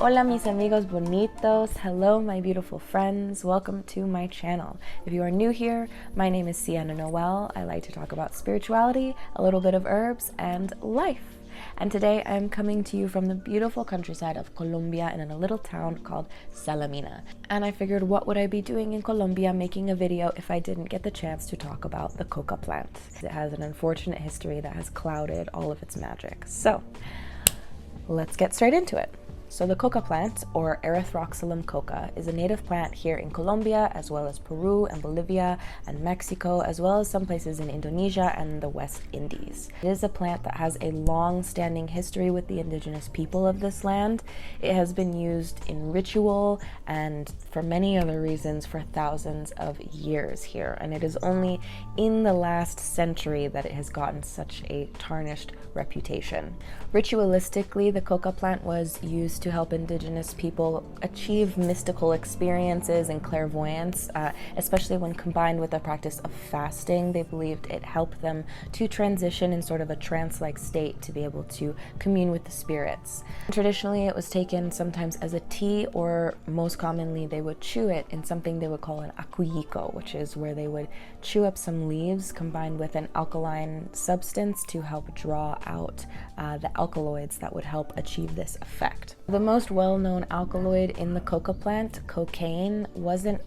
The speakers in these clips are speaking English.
Hola mis amigos bonitos, hello my beautiful friends, welcome to my channel. If you are new here, my name is Sienna Noelle. I like to talk about spirituality, a little bit of herbs, and life. And today I'm coming to you from the beautiful countryside of Colombia in a little town called Salamina. And I figured, what would I be doing in Colombia making a video if I didn't get the chance to talk about the coca plant? It has an unfortunate history that has clouded all of its magic. So let's get straight into it. So the coca plant, or Erythroxylum coca, is a native plant here in Colombia, as well as Peru and Bolivia and Mexico, as well as some places in Indonesia and the West Indies. It is a plant that has a long-standing history with the indigenous people of this land. It has been used in ritual and for many other reasons for thousands of years here, and it is only in the last century that it has gotten such a tarnished reputation. Ritualistically, the coca plant was used to help indigenous people achieve mystical experiences and clairvoyance, especially when combined with the practice of fasting. They believed it helped them to transition in sort of a trance-like state to be able to commune with the spirits. Traditionally, it was taken sometimes as a tea, or most commonly they would chew it in something they would call an acuyiko, which is where they would chew up some leaves combined with an alkaline substance to help draw out the alkaloids that would help achieve this effect. The most well-known alkaloid in the coca plant, cocaine, wasn't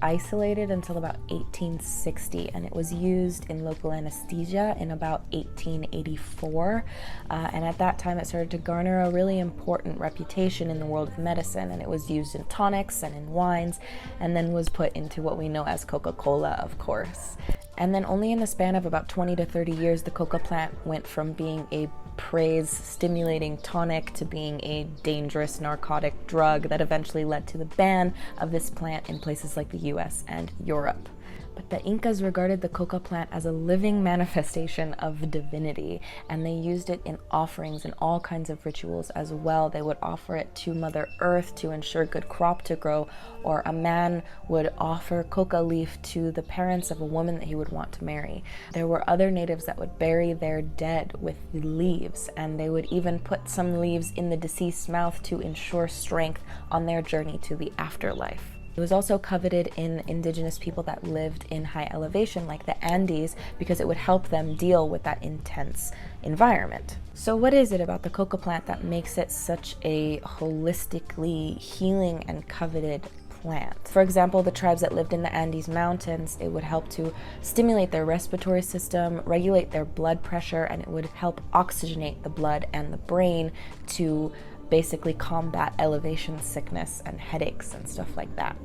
isolated until about 1860, and it was used in local anesthesia in about 1884, and at that time it started to garner a really important reputation in the world of medicine, and it was used in tonics and in wines, and then was put into what we know as Coca-Cola, of course. And then only in the span of about 20 to 30 years, the coca plant went from being a praise-stimulating tonic to being a dangerous narcotic drug that eventually led to the ban of this plant in places like the US and Europe. But the Incas regarded the coca plant as a living manifestation of divinity, and they used it in offerings and all kinds of rituals as well. They would offer it to Mother Earth to ensure good crop to grow, or a man would offer coca leaf to the parents of a woman that he would want to marry. There were other natives that would bury their dead with the leaves, and they would even put some leaves in the deceased's mouth to ensure strength on their journey to the afterlife. It was also coveted in indigenous people that lived in high elevation like the Andes, because it would help them deal with that intense environment. So what is it about the coca plant that makes it such a holistically healing and coveted plant? For example, the tribes that lived in the Andes Mountains, it would help to stimulate their respiratory system, regulate their blood pressure, and it would help oxygenate the blood and the brain to basically combat elevation sickness and headaches and stuff like that.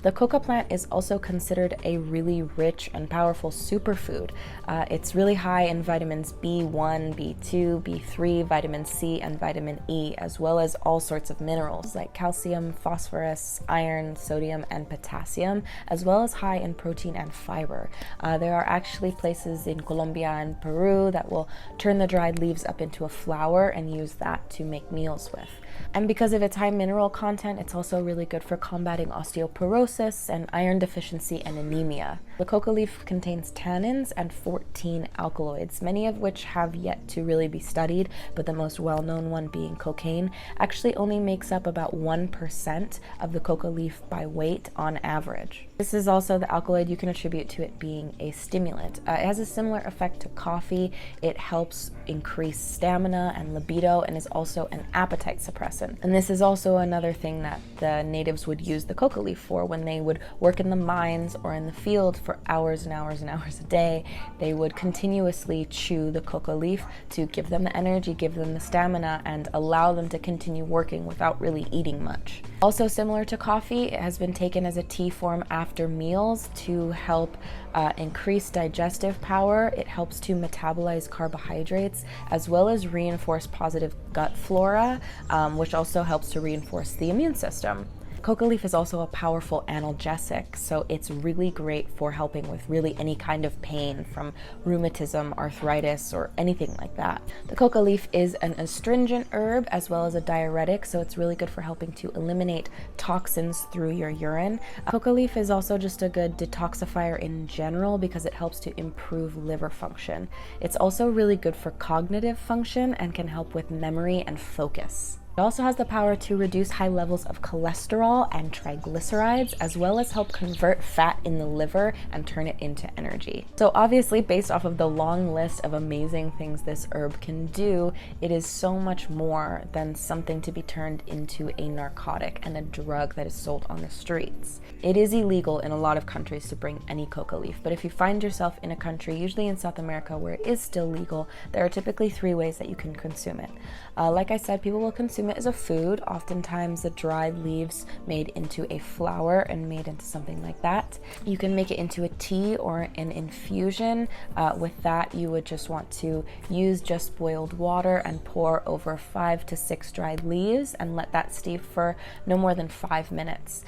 The coca plant is also considered a really rich and powerful superfood. It's really high in vitamins B1, B2, B3, vitamin C, and vitamin E, as well as all sorts of minerals like calcium, phosphorus, iron, sodium, and potassium, as well as high in protein and fiber. There are actually places in Colombia and Peru that will turn the dried leaves up into a flour and use that to make meals with. And because of its high mineral content, it's also really good for combating osteoporosis and iron deficiency and anemia. The coca leaf contains tannins and 14 alkaloids, many of which have yet to really be studied, but the most well-known one being cocaine actually only makes up about 1% of the coca leaf by weight on average. This is also the alkaloid you can attribute to it being a stimulant. It has a similar effect to coffee. It helps increase stamina and libido, and is also an appetite suppressant. And this is also another thing that the natives would use the coca leaf for when they would work in the mines or in the field for hours and hours and hours a day. They would continuously chew the coca leaf to give them the energy, give them the stamina, and allow them to continue working without really eating much. Also similar to coffee, it has been taken as a tea form after meals to help increase digestive power. It helps to metabolize carbohydrates, as well as reinforce positive gut flora, which also helps to reinforce the immune system. Coca leaf is also a powerful analgesic, so it's really great for helping with really any kind of pain, from rheumatism, arthritis, or anything like that. The coca leaf is an astringent herb as well as a diuretic, so it's really good for helping to eliminate toxins through your urine. Coca leaf is also just a good detoxifier in general because it helps to improve liver function. It's also really good for cognitive function and can help with memory and focus. It also has the power to reduce high levels of cholesterol and triglycerides, as well as help convert fat in the liver and turn it into energy. So obviously, based off of the long list of amazing things this herb can do, it is so much more than something to be turned into a narcotic and a drug that is sold on the streets. It is illegal in a lot of countries to bring any coca leaf, but if you find yourself in a country, usually in South America, where it is still legal, there are typically 3 ways that you can consume it. Like I said, people will consume it as a food, oftentimes the dried leaves made into a flour and made into something like that. You can make it into a tea or an infusion. With that, you would just want to use just boiled water and pour over 5 to 6 dried leaves and let that steep for no more than 5 minutes.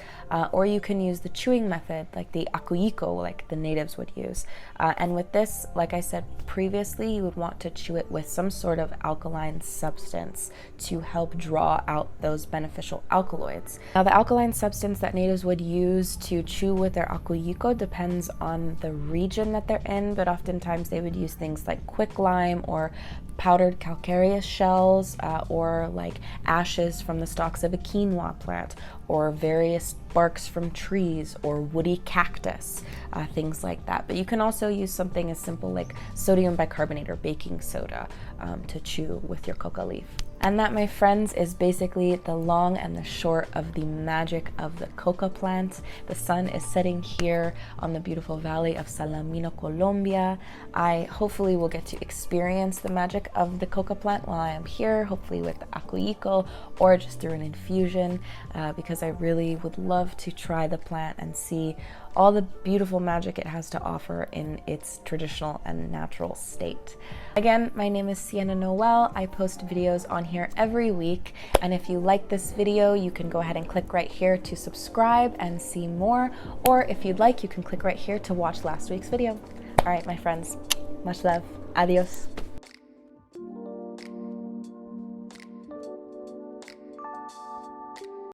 Or you can use the chewing method, like the acuyco, like the natives would use. And with this, like I said previously, you would want to chew it with some sort of alkaline substance to help draw out those beneficial alkaloids. Now, the alkaline substance that natives would use to chew with their acuyco depends on the region that they're in, but oftentimes they would use things like quicklime or powdered calcareous shells, or like ashes from the stalks of a quinoa plant, or various barks from trees, or woody cactus, things like that. But you can also use something as simple like sodium bicarbonate or baking soda to chew with your coca leaf. And that, my friends, is basically the long and the short of the magic of the coca plant. The sun is setting here on the beautiful valley of Salamino, Colombia. I hopefully will get to experience the magic of the coca plant while I am here, hopefully with the acuyco or just through an infusion, because I really would love to try the plant and see all the beautiful magic it has to offer in its traditional and natural state. Again, my name is Sienna Noelle. I post videos on here every week, and if you like this video, you can go ahead and click right here to subscribe and see more, or if you'd like, you can click right here to watch last week's video. All right, my friends, much love. Adios.